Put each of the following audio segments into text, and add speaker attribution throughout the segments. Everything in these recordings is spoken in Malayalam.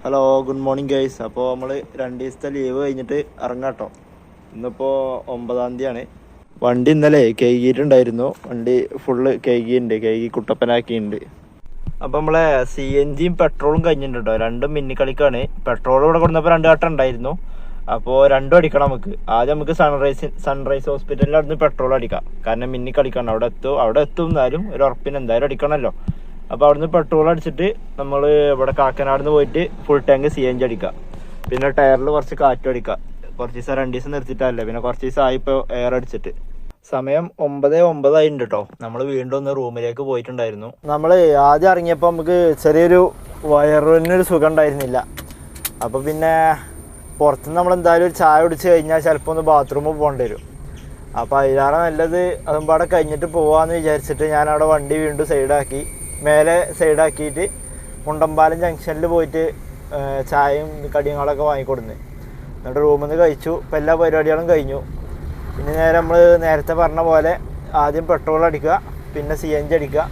Speaker 1: Hello, good morning guys. അപ്പോൾ നമ്മൾ 2 ദിവസത്തെ ലീവ് കഴിഞ്ഞിട്ട് ഇറങ്ങാട്ടോ. ഇന്നിപ്പോൾ 9-ാം തീയതിയാണ്. വണ്ടി ഇന്നലെ കഴുകിയിട്ടുണ്ടായിരുന്നു. വണ്ടി ഫുള്ള് കഴുകി കുട്ടപ്പനാക്കിയിട്ടുണ്ട്. അപ്പോൾ നമ്മളെ CNGയും പെട്രോളും കഴിഞ്ഞിട്ടുണ്ട് കേട്ടോ. രണ്ടും മിന്നിക്കളിക്കാണ്. പെട്രോൾ ഇവിടെ കൊടുന്നപ്പോൾ 2 വട്ടം ഉണ്ടായിരുന്നു. അപ്പോൾ രണ്ടും അടിക്കണം നമുക്ക്. ആദ്യം നമുക്ക് സൺറൈസ് ഹോസ്പിറ്റലിൽ അവിടുന്ന് പെട്രോൾ അടിക്കാം. കാരണം മിന്നിക്കളിക്കാണ്. അവിടെ എത്തും എന്നാലും ഒരു ഉറപ്പിന് എന്തായാലും അടിക്കണമല്ലോ. അപ്പോൾ അവിടുന്ന് പെട്രോൾ അടിച്ചിട്ട് നമ്മൾ ഇവിടെ കാക്കനാട് നിന്ന് പോയിട്ട് ഫുൾ ടാങ്ക് CNG അടിക്കുക. പിന്നെ ടയറിൽ കുറച്ച് കാറ്റും അടിക്കുക. കുറച്ച് ദിവസം 2 ദിവസം നിർത്തിയിട്ടല്ല, പിന്നെ കുറച്ച് ദിവസം ആയിപ്പോൾ എയർ അടിച്ചിട്ട്. സമയം 9:09 ആയിട്ടുണ്ട് കേട്ടോ. നമ്മൾ വീണ്ടും ഒന്ന് റൂമിലേക്ക് പോയിട്ടുണ്ടായിരുന്നു. നമ്മൾ ആദ്യം ഇറങ്ങിയപ്പോൾ നമുക്ക് ചെറിയൊരു വയറിനൊരു സുഖം ഉണ്ടായിരുന്നില്ല. അപ്പോൾ പിന്നെ പുറത്തുനിന്ന് നമ്മളെന്തായാലും ഒരു ചായ കുടിച്ച് കഴിഞ്ഞാൽ ചിലപ്പോൾ ഒന്ന് ബാത്റൂമിൽ പോകേണ്ടി വരും. അപ്പോൾ അതിലാറെ നല്ലത് അതുമ്പാടെ കഴിഞ്ഞിട്ട് പോകാമെന്ന് വിചാരിച്ചിട്ട് ഞാൻ അവിടെ വണ്ടി വീണ്ടും സൈഡാക്കി, മേലെ സൈഡാക്കിയിട്ട് മുണ്ടമ്പാലം ജംഗ്ഷനിൽ പോയിട്ട് ചായയും കടിയങ്ങളൊക്കെ വാങ്ങിക്കൊടുന്ന് എന്നിട്ട് റൂമിൽ നിന്ന് കഴിച്ചു. ഇപ്പോൾ എല്ലാ പരിപാടികളും കഴിഞ്ഞു. പിന്നെ നമ്മൾ നേരത്തെ പറഞ്ഞ പോലെ ആദ്യം പെട്രോൾ അടിക്കുക, പിന്നെ CNG അടിക്കുക.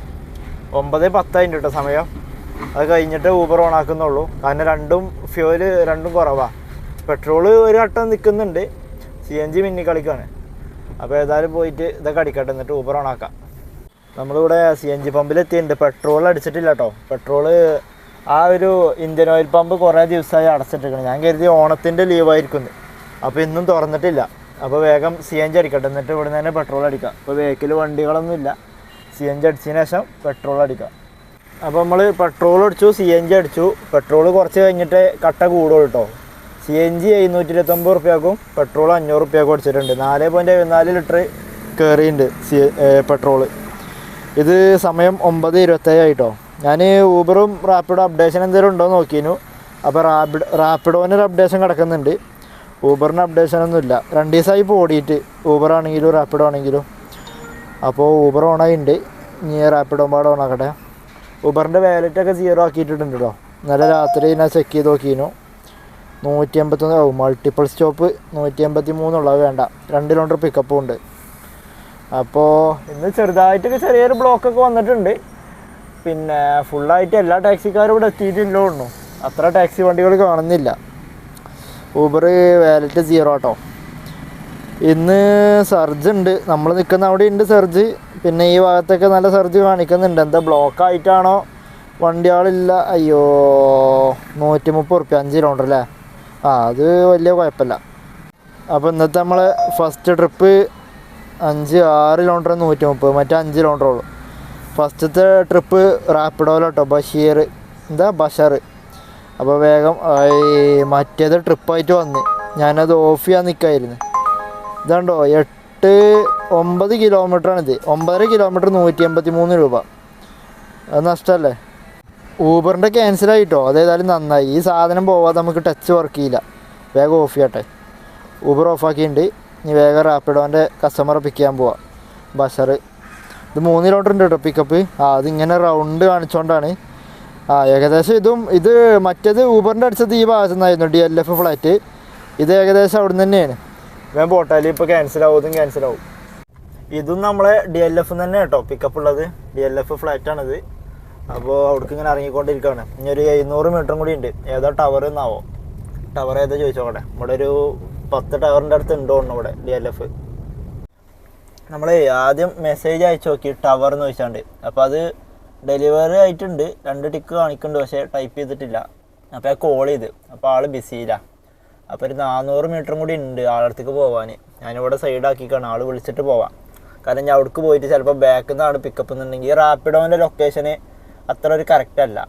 Speaker 1: 9:10 കേട്ടോ സമയം. അത് കഴിഞ്ഞിട്ട് ഊബർ ഓണാക്കുന്നുള്ളൂ. കാരണം ഫ്യൂല് കുറവാണ്. പെട്രോള് ഒരു വട്ടം നിൽക്കുന്നുണ്ട്, CNG മിന്നിക്കളിക്കാണ്. അപ്പോൾ ഏതായാലും പോയിട്ട് ഇതൊക്കെ അടിക്കട്ടെ, എന്നിട്ട് ഊബർ ഓണാക്കാം. നമ്മളിവിടെ CNG പമ്പിലെത്തിയിട്ടുണ്ട്. പെട്രോൾ അടിച്ചിട്ടില്ല കേട്ടോ. പെട്രോള് ആ ഒരു ഇന്ത്യൻ ഓയിൽ പമ്പ് കുറേ ദിവസമായി അടച്ചിട്ടിരിക്കണം. ഞാൻ കരുതി ഓണത്തിൻ്റെ ലീവായിരിക്കുന്നു. അപ്പോൾ ഇന്നും തുറന്നിട്ടില്ല. അപ്പോൾ വേഗം CNG അടിക്കട്ടെ, എന്നിട്ട് ഇവിടെ നിന്ന് തന്നെ പെട്രോൾ അടിക്കാം. ഇപ്പോൾ വേക്കിൽ വണ്ടികളൊന്നുമില്ല. CNG അടിച്ചതിന് ശേഷം പെട്രോൾ അടിക്കാം. അപ്പോൾ നമ്മൾ പെട്രോൾ അടിച്ചു, CNG അടിച്ചു. പെട്രോൾ കുറച്ച് കഴിഞ്ഞിട്ട് കട്ട കൂടുള്ളൂ കേട്ടോ. CNG 729 റുപ്യക്കും പെട്രോൾ 500 റുപ്യക്കും അടിച്ചിട്ടുണ്ട്. 4.74 ലിറ്റർ കയറിയിട്ടുണ്ട് പെട്രോള്. ഇത് സമയം 9:27 ആയിട്ടോ. ഞാൻ ഊബറും റാപ്പിഡോ അപ്ഡേഷൻ എന്തെങ്കിലും ഉണ്ടോ നോക്കിയിരുന്നു. അപ്പോൾ റാപ്പിഡോനൊരു അപ്ഡേഷൻ കിടക്കുന്നുണ്ട്, ഊബറിന് അപ്ഡേഷനൊന്നുമില്ല. 2 ദിവസമായി ഇപ്പോൾ ഓടിയിട്ട്, ഊബർ ആണെങ്കിലും റാപ്പിഡോ ആണെങ്കിലും. അപ്പോൾ ഊബർ ഓണായിട്ടുണ്ട്. ഇനി റാപ്പിഡോ പാടെ ഓണാക്കട്ടെ. ഊബറിൻ്റെ വാലറ്റൊക്കെ 0 ആക്കിയിട്ടുണ്ട് കേട്ടോ. ഇന്നലെ രാത്രി ഞാൻ ചെക്ക് ചെയ്ത് നോക്കിയിരുന്നു. 181 മൾട്ടിപ്പിൾ സ്റ്റോപ്പ് 183 വേണ്ട. 2 കിലോമീറ്റർ പിക്കപ്പും ഉണ്ട്. അപ്പോൾ ഇന്ന് ചെറുതായിട്ടൊക്കെ ചെറിയൊരു ബ്ലോക്കൊക്കെ വന്നിട്ടുണ്ട്. പിന്നെ ഫുള്ളായിട്ട് എല്ലാ ടാക്സിക്കാരും ഇവിടെ എത്തിയിട്ടില്ലോ ഉള്ളൂ. അത്ര ടാക്സി വണ്ടികൾ കാണുന്നില്ല. ഊബർ വാലറ്റ് 0 ആട്ടോ. ഇന്ന് സർജ് ഉണ്ട്. നമ്മൾ നിൽക്കുന്ന അവിടെ ഉണ്ട് സർജ്. പിന്നെ ഈ ഭാഗത്തൊക്കെ നല്ല സർജ് കാണിക്കുന്നുണ്ട്. എന്താ ബ്ലോക്കായിട്ടാണോ വണ്ടികളില്ല? അയ്യോ, 130 റുപ്യ 5 കിലോമീറ്റർ അല്ലേ? അത് വലിയ കുഴപ്പമില്ല. അപ്പോൾ ഇന്നത്തെ നമ്മൾ ഫസ്റ്റ് ട്രിപ്പ് 6 കിലോമീറ്റർ 130, മറ്റേ 5 കിലോമീറ്റർ ഉള്ളൂ. ഫസ്റ്റത്തെ ട്രിപ്പ് റാപ്പിഡോയിലോട്ടോ, ബഷർ. അപ്പോൾ വേഗം മറ്റേത് ട്രിപ്പായിട്ട് വന്ന് ഞാനത് ഓഫ് ചെയ്യാൻ നിൽക്കായിരുന്നു. ഇതാണ്ടോ 9 കിലോമീറ്ററാണിത്. 9.5 കിലോമീറ്റർ 183 രൂപ. അത് നഷ്ടമല്ലേ? ഊബറിൻ്റെ ക്യാൻസലായിട്ടോ. അതേതായാലും നന്നായി. ഈ സാധനം പോവാതെ നമുക്ക് ടച്ച് വർക്ക് ചെയ്യില്ല. വേഗം ഓഫ് ചെയ്യട്ടെ. ഊബർ ഓഫാക്കിയിട്ടുണ്ട്. ഇനി വേഗം റാപ്പിഡോൻ്റെ കസ്റ്റമറെ പിക്ക് ചെയ്യാൻ പോവാം. ബഷർ ഇത് 3 കിലോമീറ്റർ ഉണ്ട് കേട്ടോ പിക്കപ്പ്. അതിങ്ങനെ റൗണ്ട് കാണിച്ചുകൊണ്ടാണ്. ഏകദേശം ഇത് മറ്റേത് ഊബറിൻ്റെ അടിച്ചത് ഈ ഭാഗത്തു നിന്നായിരുന്നു, DLF ഫ്ലാറ്റ്. ഇത് ഏകദേശം അവിടെ നിന്ന് തന്നെയാണ്. ഞാൻ പോട്ടാലി ഇപ്പോൾ ക്യാൻസലാവും. ഇതും നമ്മളെ DLF തന്നെ കേട്ടോ പിക്കപ്പ് ഉള്ളത്. DLF ഫ്ലാറ്റാണിത്. അപ്പോൾ അവിടേക്ക് ഇങ്ങനെ ഇറങ്ങിക്കൊണ്ടിരിക്കുകയാണ്. ഇനി ഒരു 700 മീറ്ററും കൂടി ഉണ്ട്. ഏതാ ടവർ എന്നാവോ? ടവർ ഏതാ ചോദിച്ചോട്ടെ. ഇവിടെ ഒരു 10 ടവറിൻ്റെ അടുത്ത് ഉണ്ടോ ഇവിടെ DLF. നമ്മൾ ആദ്യം മെസ്സേജ് അയച്ചു നോക്കി ടവർ എന്ന് ചോദിച്ചാണ്ട്. അപ്പോൾ അത് ഡെലിവറി ആയിട്ടുണ്ട്. 2 ടിക്ക് കാണിക്കുന്നുണ്ട്, പക്ഷേ ടൈപ്പ് ചെയ്തിട്ടില്ല. അപ്പോൾ ഞാൻ കോൾ ചെയ്ത്, അപ്പോൾ ആൾ ബിസിയില്ല. അപ്പോൾ ഒരു 400 മീറ്ററും കൂടി ഉണ്ട് ആളടുത്തേക്ക് പോകാൻ. ഞാനിവിടെ സൈഡാക്കിക്കാണ്, ആൾ വിളിച്ചിട്ട് പോവാം. കാരണം ഞാൻ അവിടേക്ക് പോയിട്ട് ചിലപ്പോൾ ബാക്കിൽ നിന്നാണ് പിക്കപ്പ് എന്നുണ്ടെങ്കിൽ റാപ്പിഡോൻ്റെ ലൊക്കേഷന് അത്ര ഒരു കറക്റ്റ് അല്ല.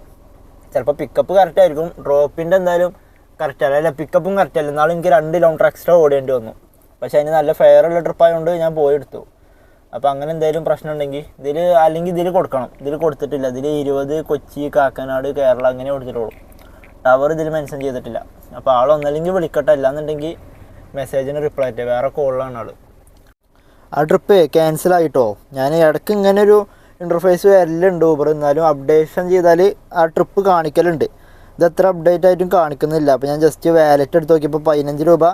Speaker 1: ചിലപ്പോൾ പിക്കപ്പ് കറക്റ്റ് ആയിരിക്കും, ഡ്രോപ്പിൻ്റെ എന്തായാലും കറക്റ്റ് അല്ല. പിക്കപ്പും കറക്റ്റ് അല്ല. എന്നാലും എനിക്ക് 2 കിലോമീറ്റർ എക്സ്ട്രാ ഓടേണ്ടി വന്നു. പക്ഷേ അതിന് നല്ല ഫെയറുള്ള ട്രിപ്പായതുകൊണ്ട് ഞാൻ പോയെടുത്തു. അപ്പോൾ അങ്ങനെ എന്തെങ്കിലും പ്രശ്നം ഉണ്ടെങ്കിൽ ഇതിൽ കൊടുക്കണം. ഇതിൽ കൊടുത്തിട്ടില്ല. ഇതിൽ 20 കൊച്ചി, കാക്കനാട്, കേരള അങ്ങനെ കൊടുത്തിട്ടുള്ളൂ. ടവർ ഇതിൽ മെൻഷൻ ചെയ്തിട്ടില്ല. അപ്പോൾ ആളൊന്നല്ലെങ്കിൽ വിളിക്കട്ടെ, അല്ലാന്നുണ്ടെങ്കിൽ മെസ്സേജിന് റിപ്ലൈ ആയിട്ട് വേറെ കോളിലാണ് ആൾ. ആ ട്രിപ്പ് ക്യാൻസലായിട്ടോ. ഞാൻ ഇടയ്ക്ക് ഇങ്ങനെ ഒരു ഇൻ്റർഫേസ് വരലുണ്ട് ഊബർ. എന്നാലും അപ്ഡേഷൻ ചെയ്താൽ ആ ട്രിപ്പ് കാണിക്കലുണ്ട്. ഇതെത്ര അപ്ഡേറ്റ് ആയിട്ടും കാണിക്കുന്നില്ല. അപ്പോൾ ഞാൻ ജസ്റ്റ് വാലറ്റ് എടുത്ത് നോക്കിയപ്പോൾ 15 രൂപ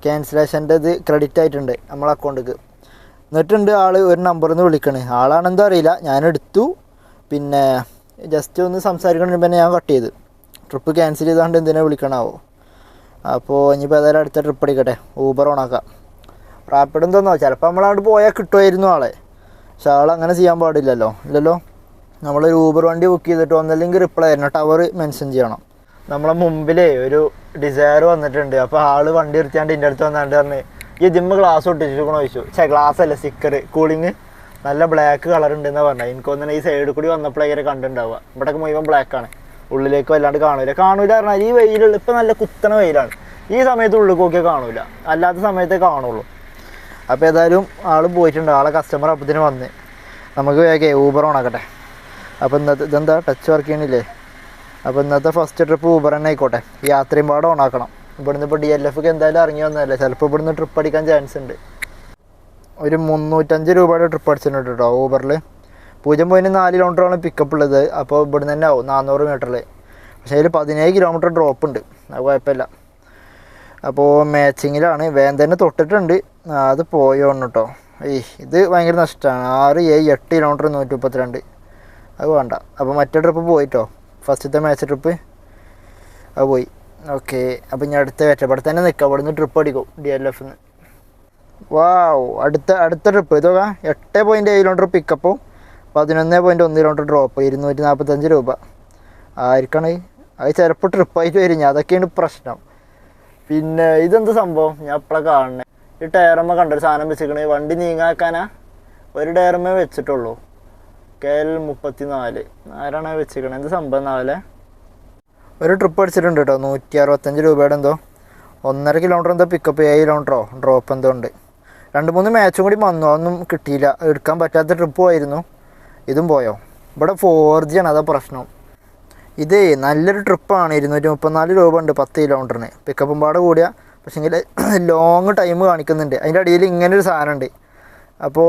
Speaker 1: ക്യാൻസലേഷൻ്റെ ഇത് ക്രെഡിറ്റ് ആയിട്ടുണ്ട് നമ്മളെ അക്കൗണ്ടിലേക്ക്. എന്നിട്ടുണ്ട് ആൾ ഒരു നമ്പറിൽ നിന്ന് വിളിക്കണേ. ആളാണെന്തോ അറിയില്ല. ഞാനെടുത്തു. പിന്നെ ജസ്റ്റ് ഒന്ന് സംസാരിക്കണമെങ്കിൽ പിന്നെ ഞാൻ കട്ട് ചെയ്ത്. ട്രിപ്പ് ക്യാൻസൽ ചെയ്താണ്ട് എന്തിനാ വിളിക്കണാവോ. അപ്പോൾ ഇനിയിപ്പോൾ ഏതായാലും അടുത്ത ട്രിപ്പ് അടിക്കട്ടെ, ഊബർ ഓണാക്കാം. റാപ്പിഡ് എന്തോന്നോ ചിലപ്പോൾ നമ്മളവിടെ പോയാൽ കിട്ടുമായിരുന്നു ആളെ, പക്ഷെ ആളങ്ങനെ ചെയ്യാൻ പാടില്ലല്ലോ. ഇല്ലല്ലോ, നമ്മളൊരു ഊബർ വണ്ടി ബുക്ക് ചെയ്തിട്ട് ഒന്നല്ലെങ്കിൽ റിപ്ലൈ ആയിരുന്നു, ടവർ മെൻഷൻ ചെയ്യണം. നമ്മളെ മുമ്പിലേ ഒരു ഡിസയർ വന്നിട്ടുണ്ട്. അപ്പോൾ ആൾ വണ്ടി നിർത്തിയാണ്ട് എൻ്റെ അടുത്ത് വന്നാണ്ട് പറഞ്ഞ് ഈ ജിമ്മ് ഗ്ലാസ് ഒട്ടിച്ചിരിക്കണോ ചോദിച്ചു. ഗ്ലാസ് അല്ല, സ്റ്റിക്കർ, കൂളിങ് നല്ല ബ്ലാക്ക് കളർ ഉണ്ടെന്നാണ് പറഞ്ഞത്. എനിക്കൊന്നും ഈ സൈഡിൽ കൂടി വന്നപ്പോഴേക്കും കണ്ടിട്ടുണ്ടാവുക. ഇവിടെയൊക്കെ മുഴുവൻ ബ്ലാക്കാണ്, ഉള്ളിലേക്ക് വല്ലാണ്ട് കാണൂല പറഞ്ഞാൽ ഈ വെയിലുള്ള ഇപ്പം നല്ല കുത്തണ വെയിലാണ്. ഈ സമയത്ത് ഉള്ളിൽ നോക്കിയാൽ കാണൂല, അല്ലാത്ത സമയത്തേ കാണുള്ളൂ. അപ്പോൾ ഏതായാലും ആൾ പോയിട്ടുണ്ട്. ആളെ കസ്റ്റമർ അപ്പത്തിന് വന്ന് നമുക്ക് വേഗം ഊബർ ഓണാക്കട്ടെ. അപ്പോൾ ഇതെന്താ ടച്ച് വർക്ക് ചെയ്യണില്ലേ? അപ്പോൾ ഇന്നത്തെ ഫസ്റ്റ് ട്രിപ്പ് ഊബർ തന്നെ ആയിക്കോട്ടെ. യാത്രയും പാടെ ഓണാക്കണം. ഇവിടുന്ന് ഇപ്പോൾ DLF എന്തായാലും ഇറങ്ങി വന്നതല്ലേ, ചിലപ്പോൾ ഇവിടുന്ന് ട്രിപ്പ് അടിക്കാൻ ചാൻസ് ഉണ്ട്. ഒരു 305 രൂപയുടെ ട്രിപ്പ് അടിച്ചിട്ടുണ്ട് കേട്ടോ ഊബറിൽ. 0.4 കിലോമീറ്ററാണ് പിക്കപ്പ് ഉള്ളത്. അപ്പോൾ ഇവിടുന്ന് തന്നെ ആവും 400 മീറ്ററിൽ. പക്ഷേ അതിൽ 17 കിലോമീറ്റർ ഡ്രോപ്പ് ഉണ്ട്, അത് കുഴപ്പമില്ല. അപ്പോൾ മാച്ചിങ്ങിലാണ്, വേഗം തന്നെ തൊട്ടിട്ടുണ്ട്. അത് പോയോണ് കേട്ടോ. ഇത് ഭയങ്കര നഷ്ടമാണ്. 6, 7, 8 കിലോമീറ്റർ 132, അത് വേണ്ട. അപ്പോൾ മറ്റേ ട്രിപ്പ് പോയിട്ടോ, ഫസ്റ്റത്തെ മാച്ച് ട്രിപ്പ് അത് പോയി. ഓക്കെ, അപ്പോൾ ഇനി അടുത്ത ഇവിടെ തന്നെ നിൽക്കാം. അവിടെ നിന്ന് ട്രിപ്പ് അടിക്കും DLFന്ന്. വാവ്, അടുത്ത ട്രിപ്പ് ഇതൊക്കെ 8.7 കിലോമീറ്റർ പിക്കപ്പും 11.1 കിലോമീറ്റർ ഡ്രോപ്പ്, 245 രൂപ. ആയിരിക്കണം അത് ചിലപ്പോൾ ട്രിപ്പായിട്ട് വരും. അതൊക്കെയാണ് പ്രശ്നം. പിന്നെ ഇതെന്ത് സംഭവം ഞാൻ എപ്പോഴാണ് കാണുന്നത്? ഈ ടയറമ്മ കണ്ടൊരു സാധനം വെച്ചിരിക്കണേ, വണ്ടി നീങ്ങാക്കാനാ. ഒരു ടയറമ്മേ വെച്ചിട്ടുള്ളൂ. KL 34 ആരാണ് വെച്ചിരിക്കണത്? എന്ത് സംഭവം എന്നാവല്ലേ. ഒരു ട്രിപ്പ് അടിച്ചിട്ടുണ്ട് കേട്ടോ, 165 രൂപയുടെ എന്തോ 1.5 കിലോമീറ്റർ എന്തോ പിക്കപ്പ്, 7 കിലോമീറ്ററോ ഡ്രോപ്പ് എന്തോ ഉണ്ട്. 2-3 മാച്ചും കൂടി വന്നു, അതൊന്നും കിട്ടിയില്ല. എടുക്കാൻ പറ്റാത്ത ട്രിപ്പ് പോയിരുന്നു. ഇതും പോയോ? ഇവിടെ 4G ആണ്, അതാ പ്രശ്നം. ഇത് നല്ലൊരു ട്രിപ്പാണ്. 234 രൂപ ഉണ്ട് 10 കിലോമീറ്ററിന്. പിക്കപ്പും പാടെ കൂടിയ, പക്ഷേങ്കിൽ ലോങ് ടൈം കാണിക്കുന്നുണ്ട്. അതിൻ്റെ അടിയിൽ ഇങ്ങനൊരു സാധനം ഉണ്ട്. അപ്പോൾ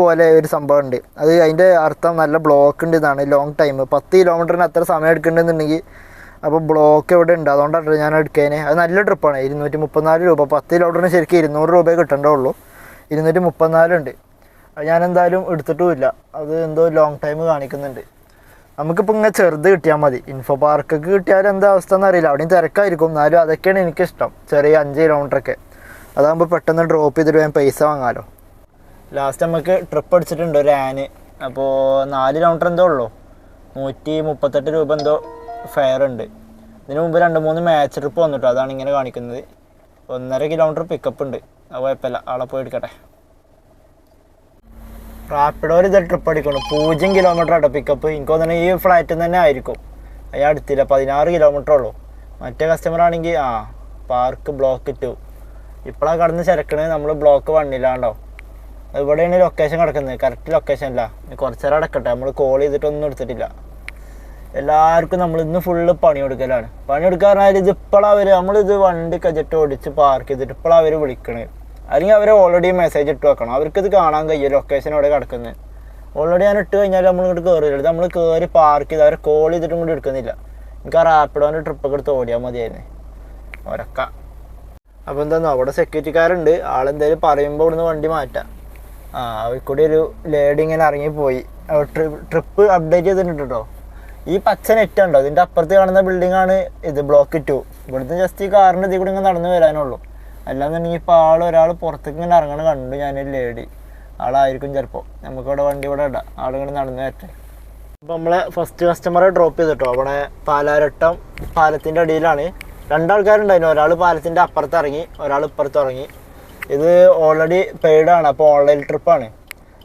Speaker 1: പോലെ ഒരു സംഭവം ഉണ്ട്. അത് അതിൻ്റെ അർത്ഥം നല്ല ബ്ലോക്ക് ഉണ്ട് എന്നാണ്. ലോങ് ടൈം 10 കിലോമീറ്ററിന് അത്ര സമയം എടുക്കേണ്ടതെന്നുണ്ടെങ്കിൽ അപ്പോൾ ബ്ലോക്ക് എവിടെ ഉണ്ട്, അതുകൊണ്ടാണ് ഞാൻ എടുക്കേനെ. അത് നല്ല ട്രിപ്പാണ്. 234 രൂപ 10 കിലോമീറ്ററിന് ശരിക്കും 200 രൂപയെ കിട്ടേണ്ടുള്ളൂ. 234 ഉണ്ട്. അത് ഞാൻ എന്തായാലും എടുത്തിട്ടുമില്ല. അത് എന്തോ ലോങ് ടൈം കാണിക്കുന്നുണ്ട്. നമുക്കിപ്പോൾ ഇങ്ങനെ ചെറുത് കിട്ടിയാൽ മതി. ഇൻഫോ പാർക്കൊക്കെ കിട്ടിയാൽ എന്താ അവസ്ഥ എന്നറിയില്ല, അവിടെയും തിരക്കായിരിക്കും. എന്നാലും അതൊക്കെയാണ് എനിക്കിഷ്ടം, ചെറിയ 5 കിലോമീറ്ററൊക്കെ. അതാകുമ്പോൾ പെട്ടെന്ന് ഡ്രോപ്പ് ചെയ്തിട്ട് വേഗം പൈസ വാങ്ങാമല്ലോ. ലാസ്റ്റ് നമുക്ക് ട്രിപ്പ് അടിച്ചിട്ടുണ്ട് ഒരു ആന്. അപ്പോൾ 4 കിലോമീറ്റർ എന്തോ ഉള്ളൂ, 138 രൂപ എന്തോ ഫെയർ ഉണ്ട്. ഇതിന് മുമ്പ് 2-3 മാച്ച് ട്രിപ്പ് വന്നിട്ടോ, അതാണ് ഇങ്ങനെ കാണിക്കുന്നത്. 1.5 കിലോമീറ്റർ പിക്കപ്പ് ഉണ്ട്, അത് കുഴപ്പമില്ല. ആളെ പോയി എടുക്കട്ടെ. റാപ്പിഡോർ ഇത് ട്രിപ്പ് അടിക്കണം. 0 കിലോമീറ്റർ ആട്ടോ പിക്കപ്പ്. എനിക്ക് തോന്നുന്നു ഈ ഫ്ലൈറ്റിൽ നിന്ന് തന്നെ ആയിരിക്കും. അയാൾ അടുത്തില്ല, 16 കിലോമീറ്റർ ഉള്ളൂ. മറ്റേ കസ്റ്റമർ ആണെങ്കിൽ പാർക്ക് ബ്ലോക്ക് 2. ഇപ്പോഴാണ് കടന്ന് ചിരക്കണത്. നമ്മൾ ബ്ലോക്ക് 1 ഇവിടെയാണ് ലൊക്കേഷൻ കിടക്കുന്നത്, കറക്റ്റ് ലൊക്കേഷൻ അല്ല. കുറച്ച് നേരം അടക്കട്ടെ, നമ്മൾ കോൾ ചെയ്തിട്ടൊന്നും എടുത്തിട്ടില്ല. എല്ലാവർക്കും നമ്മൾ ഇന്ന് ഫുള്ള് പണിയെടുക്കലാണ്. പണിയെടുക്കുക പറഞ്ഞാൽ ഇത് ഇപ്പോഴാണ് നമ്മളിത് വണ്ടി കജറ്റ് ഓടിച്ച് പാർക്ക് ചെയ്തിട്ട് ഇപ്പോഴാണ് അവർ വിളിക്കണത്. അല്ലെങ്കിൽ അവർ ഓൾറെഡി മെസ്സേജ് ഇട്ട് വെക്കണം. അവർക്കിത് കാണാൻ കഴിയും ലൊക്കേഷൻ അവിടെ കിടക്കുന്നത്. ഓൾറെഡി ഞാൻ ഇട്ട് കഴിഞ്ഞാൽ നമ്മളിങ്ങോട്ട് കയറിയില്ല. നമ്മൾ കയറി പാർക്ക് ചെയ്ത് അവരെ കോൾ ചെയ്തിട്ടും കൂടി എടുക്കുന്നില്ല. എനിക്ക് ആ റാപ്പിഡോൻ്റെ ട്രിപ്പൊക്കെ എടുത്ത് ഓടിയാൽ മതിയായിരുന്നു ഒരക്ക. അപ്പോൾ എന്താണെന്നോ അവിടെ സെക്യൂരിറ്റിക്കാരുണ്ട്. ആളെന്തായാലും പറയുമ്പോൾ ഇവിടുന്ന് വണ്ടി മാറ്റാം. അവർക്കൂടി ഒരു ലേഡി ഇങ്ങനെ ഇറങ്ങിപ്പോയി. ട്രിപ്പ് അപ്ഡേറ്റ് ചെയ്തിട്ടുണ്ട് കേട്ടോ. ഈ പച്ച നെറ്റ് ഉണ്ടോ, ഇതിൻ്റെ അപ്പുറത്ത് കാണുന്ന ബിൽഡിംഗ് ആണ് ഇത്, ബ്ലോക്ക് 2. ഇവിടുന്ന് ജസ്റ്റ് ഈ കാറിൻ്റെ ഇതിൽ കൂടി ഇങ്ങനെ നടന്ന് വരാനുള്ളൂ. അല്ലാന്നുണ്ടെങ്കിൽ ഇപ്പോൾ ഒരാൾ പുറത്തേക്ക് ഇങ്ങനെ ഇറങ്ങണ കണ്ടു ഞാനൊരു ലേഡി. ആളായിരിക്കും ചിലപ്പോൾ. നമുക്കിവിടെ വണ്ടി ഇവിടെ ഇടാം, ആളിങ്ങനെ നടന്ന് വരട്ടെ. അപ്പോൾ നമ്മളെ ഫസ്റ്റ് കസ്റ്റമറെ ഡ്രോപ്പ് ചെയ്തിട്ടോ. അവിടെ പാലാരട്ടം പാലത്തിൻ്റെ അടിയിലാണ്. 2 ആൾക്കാരുണ്ടായിരുന്നു. ഒരാൾ പാലത്തിൻ്റെ അപ്പുറത്ത് ഇറങ്ങി, ഒരാൾ ഇപ്പുറത്ത് ഇറങ്ങി. ഇത് ഓൾറെഡി പെയ്ഡാണ്. അപ്പോൾ ഓൺലൈൻ ട്രിപ്പാണ്.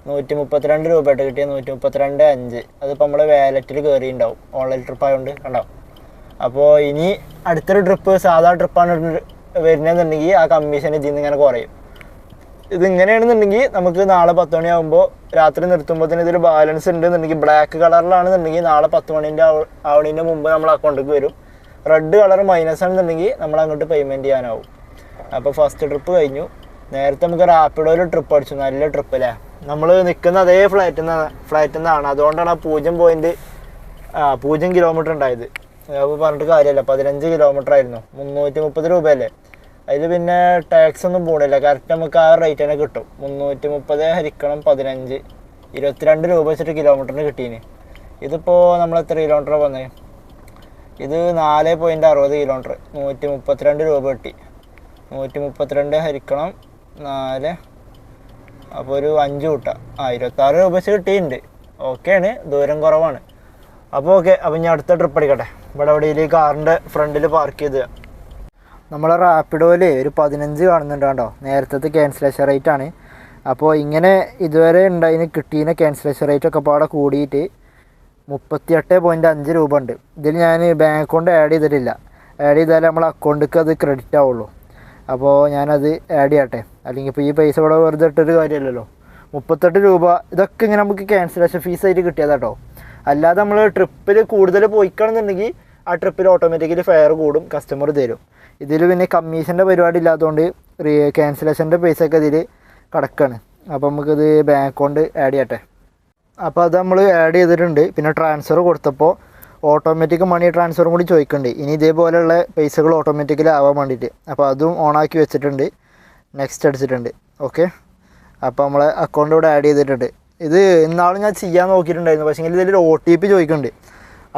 Speaker 1: 132 രൂപയായിട്ട് കിട്ടിയ 132.5. അതിപ്പോൾ നമ്മൾ വാലറ്റിൽ കയറിയിട്ടുണ്ടാവും, ഓൺലൈൻ ട്രിപ്പ് ആയതുകൊണ്ട് കണ്ടാവും. അപ്പോൾ ഇനി അടുത്തൊരു ട്രിപ്പ് സാധാ ട്രിപ്പാണ് വരുന്നതെന്നുണ്ടെങ്കിൽ ആ കമ്മീഷൻ ഇതിൽ നിന്ന് ഇങ്ങനെ കുറയും. ഇതിങ്ങനെയാണെന്നുണ്ടെങ്കിൽ നമുക്ക് നാളെ 10 മണിയാകുമ്പോൾ രാത്രി നിർത്തുമ്പോഴത്തേന് ഇതിൽ ബാലൻസ് ഉണ്ടെന്നുണ്ടെങ്കിൽ ബ്ലാക്ക് കളറിലാണെന്നുണ്ടെങ്കിൽ നാളെ 10 മണിൻ്റെ ആവണീൻ്റെ മുമ്പ് നമ്മൾ അക്കൗണ്ടിലേക്ക് വരും. റെഡ് കളർ മൈനസ് ആണെന്നുണ്ടെങ്കിൽ നമ്മൾ അങ്ങോട്ട് പേയ്മെൻറ്റ് ചെയ്യാനാവും. അപ്പോൾ ഫസ്റ്റ് ട്രിപ്പ് കഴിഞ്ഞു. നേരത്തെ നമുക്ക് റാപ്പിഡോയിൽ ട്രിപ്പ് അടിച്ചു, നല്ല ട്രിപ്പ് അല്ലേ. നമ്മൾ നിൽക്കുന്ന അതേ ഫ്ലൈറ്റിൽ നിന്നാണ്. അതുകൊണ്ടാണ് ആ 0 കിലോമീറ്റർ ഉണ്ടായത്. അപ്പോൾ പറഞ്ഞിട്ട് കാര്യമല്ല, 15 കിലോമീറ്റർ ആയിരുന്നു. 330 രൂപയല്ലേ. അതിൽ പിന്നെ ടാക്സ് ഒന്നും പോകണില്ല. കറക്റ്റ് നമുക്ക് ആ റേറ്റ് തന്നെ കിട്ടും. 330 ഹരിക്കണം 15, 22 രൂപ വെച്ചിട്ട് കിലോമീറ്ററിന് കിട്ടീന്. ഇതിപ്പോൾ നമ്മൾ എത്ര കിലോമീറ്ററാണ് വന്നത്?
Speaker 2: ഇത് 4.60 കിലോമീറ്റർ 132 രൂപ കിട്ടി. 132 ഹരിക്കണം 4, അപ്പോൾ ഒരു 5 കൂട്ടാം. 26 രൂപ വെച്ച് കിട്ടിയിട്ടുണ്ട്. ഓക്കെയാണ്, ദൂരം കുറവാണ്. അപ്പോൾ ഓക്കെ. അപ്പോൾ ഞാൻ അടുത്ത ട്രിപ്പ് അടിക്കട്ടെ. ഇവിടെ എവിടെയെങ്കിലും കാറിൻ്റെ ഫ്രണ്ടിൽ പാർക്ക് ചെയ്ത് നമ്മളെ റാപ്പിഡോയിൽ ഒരു 15 കാണുന്നുണ്ട് കേട്ടോ. നേരത്തെ ക്യാൻസലേഷൻ റേറ്റ് ആണ്. അപ്പോൾ ഇങ്ങനെ ഇതുവരെ ഉണ്ടായതിന് കിട്ടിയതിന് ക്യാൻസലേഷൻ റേറ്റ് ഒക്കെ പാടെ കൂടിയിട്ട് 38.5 രൂപ ഉണ്ട്. ഇതിൽ ഞാൻ ബാങ്ക് അക്കൗണ്ട് ആഡ് ചെയ്തിട്ടില്ല. ആഡ് ചെയ്താലേ നമ്മളെ അക്കൗണ്ടിലേക്ക് അത് ക്രെഡിറ്റ് ആവുള്ളൂ. അപ്പോൾ ഞാനത് ആഡ് ചെയ്യട്ടെ, അല്ലെങ്കിൽ ഇപ്പോൾ ഈ പൈസ ഇവിടെ വെറുതെ ഇട്ടൊരു കാര്യമല്ലല്ലോ. 38 രൂപ ഇതൊക്കെ ഇങ്ങനെ നമുക്ക് ക്യാൻസലേഷൻ ഫീസായിട്ട് കിട്ടിയതാട്ടോ. അല്ലാതെ നമ്മൾ ട്രിപ്പിൽ കൂടുതൽ പോയിക്കണമെന്നുണ്ടെങ്കിൽ ആ ട്രിപ്പിൽ ഓട്ടോമാറ്റിക്കലി ഫെയർ കൂടും, കസ്റ്റമർ തരും. ഇതിൽ പിന്നെ കമ്മീഷൻ്റെ പരിപാടി ഇല്ലാത്തതുകൊണ്ട് ക്യാൻസലേഷൻ്റെ പൈസ ഒക്കെ ഇതിൽ കിടക്കുകയാണ്. അപ്പോൾ നമുക്കിത് ബാങ്ക് അക്കൗണ്ട് ആഡ് ചെയ്യട്ടെ. അപ്പോൾ അത് നമ്മൾ ആഡ് ചെയ്തിട്ടുണ്ട്. പിന്നെ ട്രാൻസ്ഫർ കൊടുത്തപ്പോൾ ഓട്ടോമാറ്റിക് മണി ട്രാൻസ്ഫറും കൂടി ചോദിക്കുന്നുണ്ട്. ഇനി ഇതേപോലെയുള്ള പൈസകൾ ഓട്ടോമാറ്റിക്കലി ആവാൻ വേണ്ടിയിട്ട്. അപ്പോൾ അതും ഓണാക്കി വെച്ചിട്ടുണ്ട്. നെക്സ്റ്റ് അടിച്ചിട്ടുണ്ട്. ഓക്കെ. അപ്പോൾ നമ്മളെ അക്കൗണ്ട് ഇവിടെ ആഡ് ചെയ്തിട്ടുണ്ട്. ഇത് ഇന്നാളും ഞാൻ ചെയ്യാൻ നോക്കിയിട്ടുണ്ടായിരുന്നു, പക്ഷേ ഇതിൽ OTP ചോദിക്കുന്നുണ്ട്.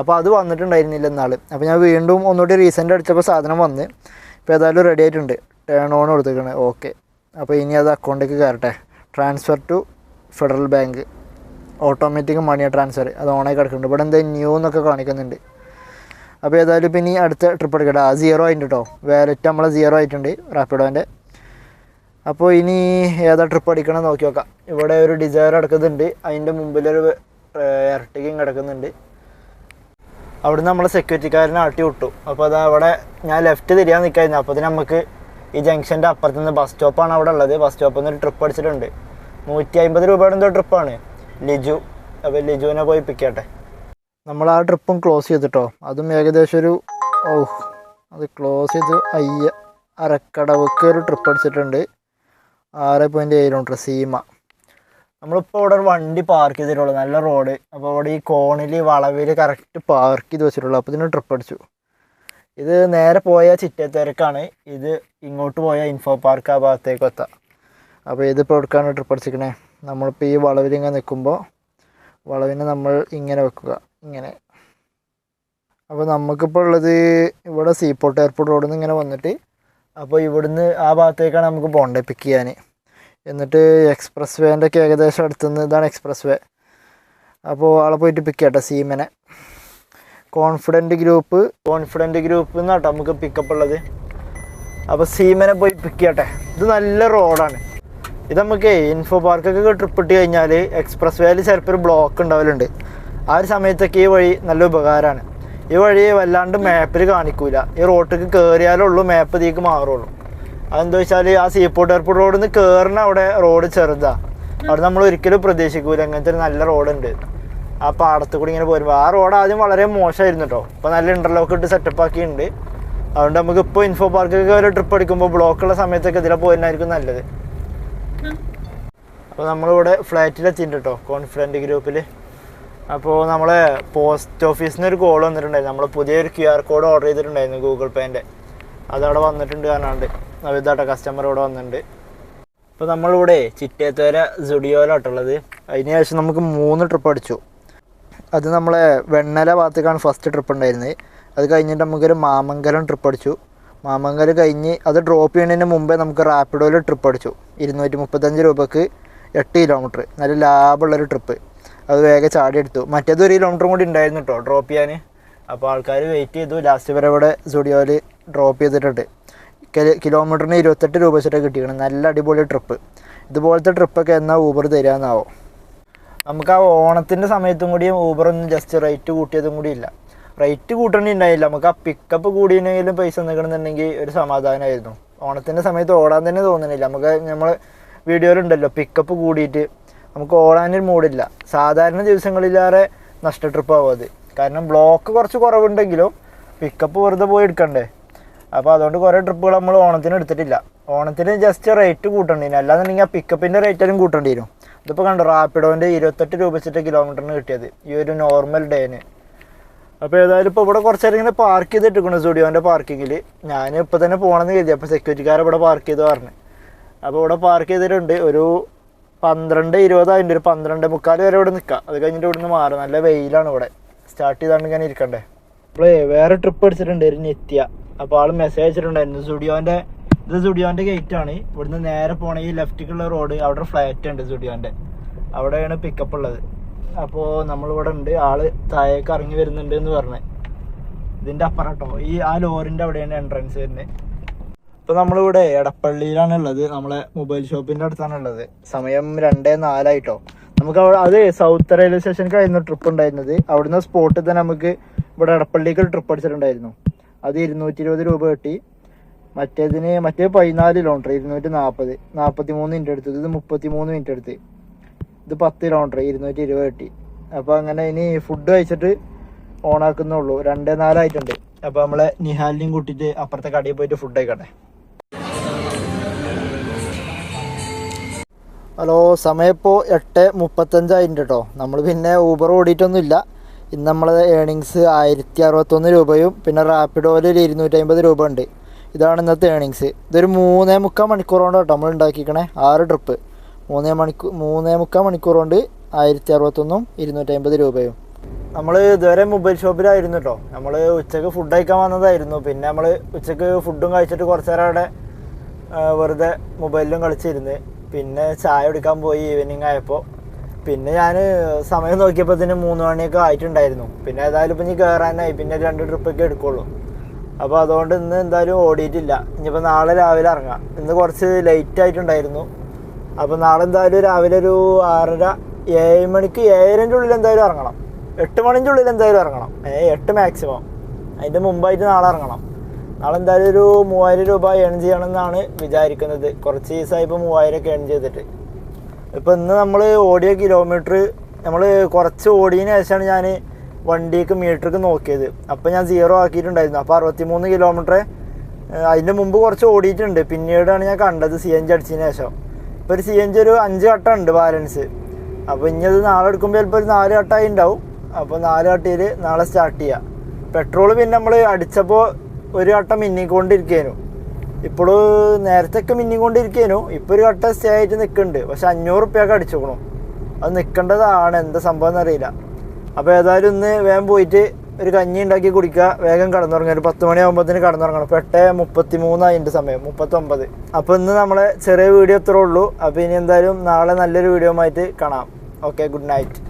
Speaker 2: അപ്പോൾ അത് വന്നിട്ടുണ്ടായിരുന്നില്ല ഇന്നാൾ. അപ്പോൾ ഞാൻ വീണ്ടും ഒന്നുകൂടി റീസെൻ്റ് അടിച്ചപ്പോൾ സാധനം വന്ന്. ഇപ്പോൾ ഏതായാലും റെഡി ആയിട്ടുണ്ട്. ടേൺ ഓൺ കൊടുത്തേക്കണേ. ഓക്കെ. അപ്പോൾ ഇനി അത് അക്കൗണ്ടിലേക്ക് കയറട്ടെ. Transfer to Federal Bank, automatic money transfer, അത് ഓണായി കിടക്കുന്നുണ്ട്. ഇവിടെ എന്താ ന്യൂ എന്നൊക്കെ കാണിക്കുന്നുണ്ട്. അപ്പോൾ ഏതായാലും പിന്നെ ഈ അടുത്ത ട്രിപ്പ് എടുക്കട്ടെ. ആ 0 ആയിട്ടുണ്ട് കേട്ടോ. വാലറ്റ് നമ്മളെ 0 ആയിട്ടുണ്ട് റാപ്പിഡോൻ്റെ. അപ്പോൾ ഇനി ഏതാ ട്രിപ്പ് അടിക്കണം നോക്കി നോക്കാം. ഇവിടെ ഒരു ഡിസയർ കിടക്കുന്നുണ്ട്. അതിൻ്റെ മുമ്പിലൊരു എർട്ടിഗയും കിടക്കുന്നുണ്ട്. അവിടുന്ന് നമ്മളെ സെക്യൂരിറ്റിക്കാരനെ ആട്ടി വിട്ടു. അപ്പോൾ അത് അവിടെ ഞാൻ ലെഫ്റ്റ് തിരിയാൻ നിൽക്കായിരുന്നു. അപ്പോൾ നമുക്ക് ഈ ജംഗ്ഷൻ്റെ അപ്പുറത്ത് നിന്ന് ബസ് സ്റ്റോപ്പാണ് അവിടെ ഉള്ളത്. ബസ് സ്റ്റോപ്പിൽ നിന്ന് ഒരു ട്രിപ്പ് അടിച്ചിട്ടുണ്ട്. 150 രൂപയുടെ എന്തോ ട്രിപ്പാണ്. ലിജു. അപ്പോൾ ലിജുവിനെ പോയി പിക്കട്ടെ. നമ്മൾ ആ ട്രിപ്പും ക്ലോസ് ചെയ്തിട്ടോ. അതും ഏകദേശം ഒരു അത് ക്ലോസ് ചെയ്ത് അരക്കടവക്ക് ഒരു ട്രിപ്പ് അടിച്ചിട്ടുണ്ട്. 6.7 കിലോമീറ്റർ സീമ. നമ്മളിപ്പോൾ ഇവിടെ ഒരു വണ്ടി പാർക്ക് ചെയ്തിട്ടുള്ളൂ. നല്ല റോഡ്. അപ്പോൾ ഇവിടെ ഈ കോണിൽ വളവിൽ കറക്റ്റ് പാർക്ക് ചെയ്ത് വെച്ചിട്ടുള്ളൂ. അപ്പോൾ ഇതിന് ട്രിപ്പ് അടിച്ചു. ഇത് നേരെ പോയ ചിറ്റേത്തിരക്കാണ്. ഇത് ഇങ്ങോട്ട് പോയ ഇൻഫോ പാർക്ക് ആ ഭാഗത്തേക്ക് എത്താം. അപ്പോൾ ഇതിപ്പോൾ എടുക്കാണ് ട്രിപ്പ് അടിച്ചിരിക്കണേ. നമ്മളിപ്പോൾ ഈ വളവിൽ ഇങ്ങനെ നിൽക്കുമ്പോൾ വളവിനെ നമ്മൾ ഇങ്ങനെ വെക്കുക, ഇങ്ങനെ. അപ്പോൾ നമുക്കിപ്പോൾ ഉള്ളത് ഇവിടെ സീപോർട്ട് എയർപോർട്ട് റോഡിൽ നിന്ന് ഇങ്ങനെ വന്നിട്ട്, അപ്പോൾ ഇവിടുന്ന് ആ ഭാഗത്തേക്കാണ് നമുക്ക് പോകേണ്ടത് പിക്ക് ചെയ്യാൻ. എന്നിട്ട് എക്സ്പ്രസ് വേൻ്റെ ഒക്കെ ഏകദേശം അടുത്തുനിന്ന് ഇതാണ് എക്സ്പ്രസ് വേ. അപ്പോൾ ആളെ പോയിട്ട് പിക്ക് ചെയ്യട്ടെ. സീമനെ കോൺഫിഡൻറ്റ് ഗ്രൂപ്പ് എന്നാട്ടോ നമുക്ക് പിക്കപ്പ് ഉള്ളത്. അപ്പോൾ സീമനെ പോയി പിക്ക് ചെയ്യട്ടെ. ഇത് നല്ല റോഡാണ്. ഇത് നമുക്ക് ഇൻഫോ പാർക്കൊക്കെ ട്രിപ്പ് ഇട്ട് കഴിഞ്ഞാൽ എക്സ്പ്രസ് വേയിൽ ചിലപ്പോൾ ഒരു ബ്ലോക്ക് ഉണ്ടാവലുണ്ട്. ആ ഒരു സമയത്തൊക്കെ ഈ വഴി നല്ല ഉപകാരമാണ്. ഈ വഴി വല്ലാണ്ട് മാപ്പിൽ കാണിക്കൂല. ഈ റോട്ടിലേക്ക് കയറിയാലുള്ളൂ മാപ്പ് ഇതിലേക്ക് മാറുള്ളൂ. അതെന്താ വെച്ചാൽ ആ സീപോർട്ട് എയർപോർട്ട് റോഡിൽ നിന്ന് കയറുന്ന അവിടെ റോഡ് ചെറുതാണ്. അവിടെ നമ്മൾ ഒരിക്കലും പ്രതീക്ഷിക്കൂല അങ്ങനത്തെ ഒരു നല്ല റോഡുണ്ട്. ആ പാടത്ത് കൂടി ഇങ്ങനെ പോരുമ്പോൾ ആ റോഡ് ആദ്യം വളരെ മോശമായിരുന്നു കേട്ടോ. ഇപ്പോൾ നല്ല ഇൻ്റർലോക്ക് ഇട്ട് സെറ്റപ്പ് ആക്കിയിട്ടുണ്ട്. അതുകൊണ്ട് നമുക്ക് ഇപ്പോൾ ഇൻഫോ പാർക്കൊക്കെ ഒരു ട്രിപ്പ് അടിക്കുമ്പോൾ ബ്ലോക്കുള്ള സമയത്തൊക്കെ ഇതിലെ പോയിരുന്നായിരിക്കും നല്ലത്. അപ്പോൾ നമ്മളിവിടെ ഫ്ലാറ്റിലെത്തിയിട്ടുണ്ട് കേട്ടോ, കോൺഫിഡൻറ്റ് ഗ്രൂപ്പിൽ. അപ്പോൾ നമ്മളെ പോസ്റ്റ് ഓഫീസിൽ നിന്ന് ഒരു കോൾ വന്നിട്ടുണ്ടായിരുന്നു. നമ്മൾ പുതിയൊരു QR കോഡ് ഓർഡർ ചെയ്തിട്ടുണ്ടായിരുന്നു ഗൂഗിൾ പേൻ്റെ. അതവിടെ വന്നിട്ടുണ്ട് കാണാണ്ട്. ഇതാട്ടോ കസ്റ്റമർ ഇവിടെ വന്നിട്ടുണ്ട്. അപ്പോൾ നമ്മളിവിടെ ചിറ്റേത്തുവര സുഡിയോയിലാട്ടുള്ളത്. അതിന് ശേഷം നമുക്ക് 3 ട്രിപ്പ് അടിച്ചു. അത് നമ്മളെ വെണ്ണല ഭാഗത്തേക്കാണ് ഫസ്റ്റ് ട്രിപ്പ് ഉണ്ടായിരുന്നത്. അത് കഴിഞ്ഞിട്ട് നമുക്കൊരു മാമംഗലം ട്രിപ്പ് അടിച്ചു. മാമംഗലം കഴിഞ്ഞ് അത് ഡ്രോപ്പ് ചെയ്യുന്നതിന് മുമ്പേ നമുക്ക് റാപ്പിഡോയിൽ ട്രിപ്പ് അടിച്ചു. 235 രൂപക്ക് 8 കിലോമീറ്റർ. നല്ല ലാഭമുള്ളൊരു ട്രിപ്പ്. അത് വേഗം ചാടി എടുത്തു. മറ്റേത് 1 കിലോമീറ്ററും കൂടി ഉണ്ടായിരുന്നു കേട്ടോ ഡ്രോപ്പ് ചെയ്യാൻ. അപ്പോൾ ആൾക്കാർ വെയിറ്റ് ചെയ്തു. ലാസ്റ്റ് വരെ ഇവിടെ സ്റ്റുഡിയോയിൽ ഡ്രോപ്പ് ചെയ്തിട്ടുണ്ട്. കിലോമീറ്ററിന് 28 രൂപ വെച്ചിട്ട് കിട്ടിയിരിക്കണം. നല്ല അടിപൊളി ട്രിപ്പ്. ഇതുപോലത്തെ ട്രിപ്പൊക്കെ എന്നാൽ ഊബർ തരാമെന്നാവോ. നമുക്ക് ആ ഓണത്തിൻ്റെ സമയത്തും കൂടി ഊബറൊന്നും ജസ്റ്റ് റേറ്റ് കൂട്ടിയതും കൂടി ഇല്ല. റേറ്റ് കൂട്ടണമെന്നുണ്ടായില്ല. നമുക്ക് ആ പിക്കപ്പ് കൂടിയെങ്കിലും പൈസ നിൽക്കണമെന്നുണ്ടെങ്കിൽ ഒരു സമാധാനമായിരുന്നു. ഓണത്തിൻ്റെ സമയത്ത് ഓടാൻ തന്നെ തോന്നുന്നില്ല. നമുക്ക് നമ്മൾ വീഡിയോയിലുണ്ടല്ലോ പിക്കപ്പ് കൂടിയിട്ട് നമുക്ക് ഓടാനൊരു മൂടില്ല. സാധാരണ ദിവസങ്ങളിലേറെ നഷ്ട ട്രിപ്പാവും അത്. കാരണം ബ്ലോക്ക് കുറച്ച് കുറവുണ്ടെങ്കിലും പിക്കപ്പ് വെറുതെ പോയി എടുക്കണ്ടേ. അപ്പോൾ അതുകൊണ്ട് കുറേ ട്രിപ്പുകൾ നമ്മൾ ഓണത്തിന് എടുത്തിട്ടില്ല. ഓണത്തിന് ജസ്റ്റ് റേറ്റ് കൂട്ടേണ്ടി വരും. അല്ലാന്നുണ്ടെങ്കിൽ ആ പിക്കപ്പിൻ്റെ റേറ്റാലും കൂട്ടേണ്ടി വരും. ഇതിപ്പോൾ കണ്ടോ റാപ്പിഡോൻ്റെ 28 രൂപ വെച്ചിട്ട് കിലോമീറ്ററിന് കിട്ടിയത് ഈ ഒരു നോർമൽ ഡേന്. അപ്പോൾ ഏതായാലും ഇപ്പോൾ ഇവിടെ കുറച്ച് നേരം ഇങ്ങനെ പാർക്ക് ചെയ്തിട്ടിരിക്കണം സ്റ്റുഡിയോൻ്റെ പാർക്കിങ്ങിൽ. ഞാൻ ഇപ്പോൾ തന്നെ പോകണമെന്ന് കരുതി. അപ്പോൾ സെക്യൂരിറ്റിക്കാരെ ഇവിടെ പാർക്ക് ചെയ്ത് പറഞ്ഞു. അപ്പോൾ ഇവിടെ പാർക്ക് ചെയ്തിട്ടുണ്ട്. ഒരു 12-20 ആയിട്ട് ഒരു 12:45 വരെ ഇവിടെ നിൽക്കാം. അത് കഴിഞ്ഞിട്ട് ഇവിടെ നിന്ന് മാറും. നല്ല വെയിലാണ് ഇവിടെ. സ്റ്റാർട്ട് ചെയ്താണ്ട് ഇങ്ങനെ ഇരിക്കണ്ടേ.
Speaker 1: നമ്മള് വേറെ ട്രിപ്പ് അടിച്ചിട്ടുണ്ടായിരുന്നു എത്തിയ. അപ്പോൾ ആള് മെസ്സേജ് അയച്ചിട്ടുണ്ടായിരുന്നു സുഡിയോന്റെ ഗേറ്റ് ആണ്. ഇവിടുന്ന് നേരെ പോണ ഈ ലെഫ്റ്റിക്കുള്ള റോഡ്, അവിടെ ഫ്ലാറ്റ് ഉണ്ട് സുഡിയോന്റെ, അവിടെയാണ് പിക്കപ്പ് ഉള്ളത്. അപ്പോൾ നമ്മളിവിടെ ഉണ്ട്. ആള് താഴേക്ക് ഇറങ്ങി വരുന്നുണ്ട് എന്ന് പറഞ്ഞ്. ഇതിന്റെ അപ്പുറം കേട്ടോ, ആ ലോറിന്റെ അവിടെയാണ് എൻട്രൻസ് വരുന്നത്. ഇപ്പൊ നമ്മളിവിടെ എടപ്പള്ളിയിലാണ് ഉള്ളത്, നമ്മളെ മൊബൈൽ ഷോപ്പിന്റെ അടുത്താണ് ഉള്ളത്. സമയം 2:04 നമുക്ക് അത് സൗത്ത് റെയിൽവേ സ്റ്റേഷൻ കഴിഞ്ഞ ട്രിപ്പ് ഉണ്ടായിരുന്നത്. അവിടുന്ന് സ്പോട്ടിൽ തന്നെ നമുക്ക് ഇവിടെ എടപ്പള്ളിക്ക് ഒരു ട്രിപ്പ് അടിച്ചിട്ടുണ്ടായിരുന്നു. അത് 220 രൂപ കിട്ടി. മറ്റേ 14 കിലോമീറ്റർ 240, 43 മിനിറ്റ് എടുത്തത്. ഇത് 33 മിനിറ്റ് എടുത്ത്. ഇത് 10 കിലോമീറ്റർ 220 കിട്ടി. അപ്പോൾ അങ്ങനെ ഇനി ഫുഡ് കഴിച്ചിട്ട് ഓണാക്കുന്നുള്ളൂ. 2:04 അപ്പോൾ നമ്മളെ നിഹാലിനെയും കൂട്ടിയിട്ട് അപ്പുറത്തെ കടയിൽ പോയിട്ട് ഫുഡ് കഴിക്കട്ടെ. ഹലോ, സമയം ഇപ്പോൾ 8:35 കേട്ടോ. നമ്മൾ പിന്നെ ഊബർ ഓടിയിട്ടൊന്നുമില്ല. ഇന്ന് നമ്മളെ ഏണിങ്സ് 1061 രൂപയും പിന്നെ റാപ്പിഡോയിൽ 250 രൂപ ഉണ്ട്. ഇതാണ് ഇന്നത്തെ ഏണിങ്സ്. ഇതൊരു 3.25 മണിക്കൂർ കൊണ്ട് കേട്ടോ നമ്മൾ ഉണ്ടാക്കിക്കണേ. 6 ട്രിപ്പ് 3.25 മണിക്കൂർ കൊണ്ട് 1061 250 രൂപയും. നമ്മൾ ഇതുവരെ മൊബൈൽ ഷോപ്പിലായിരുന്നു കേട്ടോ. നമ്മൾ ഉച്ചക്ക് ഫുഡ് കഴിക്കാൻ വന്നതായിരുന്നു. പിന്നെ നമ്മൾ ഉച്ചക്ക് ഫുഡും കഴിച്ചിട്ട് കുറച്ച് നേരം അവിടെ വെറുതെ മൊബൈലിലും കളിച്ചിരുന്ന്. പിന്നെ ചായ കുടിക്കാൻ പോയി ഈവനിങ് ആയപ്പോൾ. പിന്നെ ഞാൻ സമയം നോക്കിയപ്പോൾ 3 മണിയൊക്കെ ആയിട്ടുണ്ടായിരുന്നു. പിന്നെ ഏതായാലും ഇപ്പം ഇനി കയറാനായി, പിന്നെ 2 ട്രിപ്പൊക്കെ എടുക്കുള്ളൂ. അപ്പോൾ അതുകൊണ്ട് ഇന്ന് എന്തായാലും ഓടിയിട്ടില്ല. ഇനിയിപ്പോൾ നാളെ രാവിലെ ഇറങ്ങാം. ഇന്ന് കുറച്ച് ലേറ്റ് ആയിട്ടുണ്ടായിരുന്നു. അപ്പോൾ നാളെ എന്തായാലും രാവിലെ ഒരു 6:30 7 മണിക്ക് 7:30 ഉള്ളിൽ എന്തായാലും ഇറങ്ങണം. 8 മണിൻ്റെ ഉള്ളിൽ എന്തായാലും ഇറങ്ങണം. 8 മാക്സിമം. അതിൻ്റെ മുമ്പായിട്ട് നാളെ ഇറങ്ങണം. നാളെ എന്തായാലും ഒരു 3000 രൂപ ഏൺ ചെയ്യണമെന്നാണ് വിചാരിക്കുന്നത്. കുറച്ച് ദിവസമായി ഇപ്പോൾ 3000 ഒക്കെ ഏൺ ചെയ്തിട്ട്. ഇപ്പോൾ ഇന്ന് നമ്മൾ ഓടിയ കിലോമീറ്റർ, നമ്മൾ കുറച്ച് ഓടിയതിന് ശേഷമാണ് ഞാൻ വണ്ടിക്ക് മീറ്റർക്ക് നോക്കിയത്. അപ്പോൾ ഞാൻ 0 ആക്കിയിട്ടുണ്ടായിരുന്നു. അപ്പോൾ 63 കിലോമീറ്റർ. അതിൻ്റെ മുമ്പ് കുറച്ച് ഓടിയിട്ടുണ്ട്. പിന്നീടാണ് ഞാൻ കണ്ടത് CNG അടിച്ചതിന് ശേഷം. ഇപ്പോൾ ഒരു CNG ഒരു 5 ഘട്ടം ഉണ്ട് ബാലൻസ്. അപ്പോൾ ഇനി അത് നാളെ എടുക്കുമ്പോൾ ചിലപ്പോൾ ഒരു 4 ഘട്ടമായി ഉണ്ടാവും. അപ്പോൾ 4 ഘട്ടയിൽ നാളെ സ്റ്റാർട്ട് ചെയ്യുക. പെട്രോൾ പിന്നെ നമ്മൾ അടിച്ചപ്പോൾ ഒരു ഘട്ടം മിന്നിക്കൊണ്ടിരിക്കേനു. ഇപ്പോൾ നേരത്തെയൊക്കെ മിന്നിക്കൊണ്ടിരിക്കേനു. ഇപ്പോൾ ഒരു ഘട്ടം സ്റ്റേ ആയിട്ട് നിൽക്കുന്നുണ്ട്. പക്ഷെ 500 റുപ്യൊക്കെ അടിച്ചോക്കണം. അത് നിൽക്കേണ്ടതാണ്, എന്താ സംഭവം എന്നറിയില്ല. അപ്പോൾ ഏതായാലും ഇന്ന് വേഗം പോയിട്ട് ഒരു കഞ്ഞി ഉണ്ടാക്കി കുടിക്കുക, വേഗം കടന്നുറങ്ങുക. ഒരു 10 മണിയാകുമ്പോഴത്തേന് കടന്നുറങ്ങണം. ഇപ്പോൾ 8:33 സമയം 39. അപ്പോൾ ഇന്ന് നമ്മളെ ചെറിയ വീഡിയോ ഇത്രേ ഉള്ളൂ. അപ്പോൾ ഇനി എന്തായാലും നാളെ നല്ലൊരു വീഡിയോ ആയിട്ട് കാണാം. Okay, good night.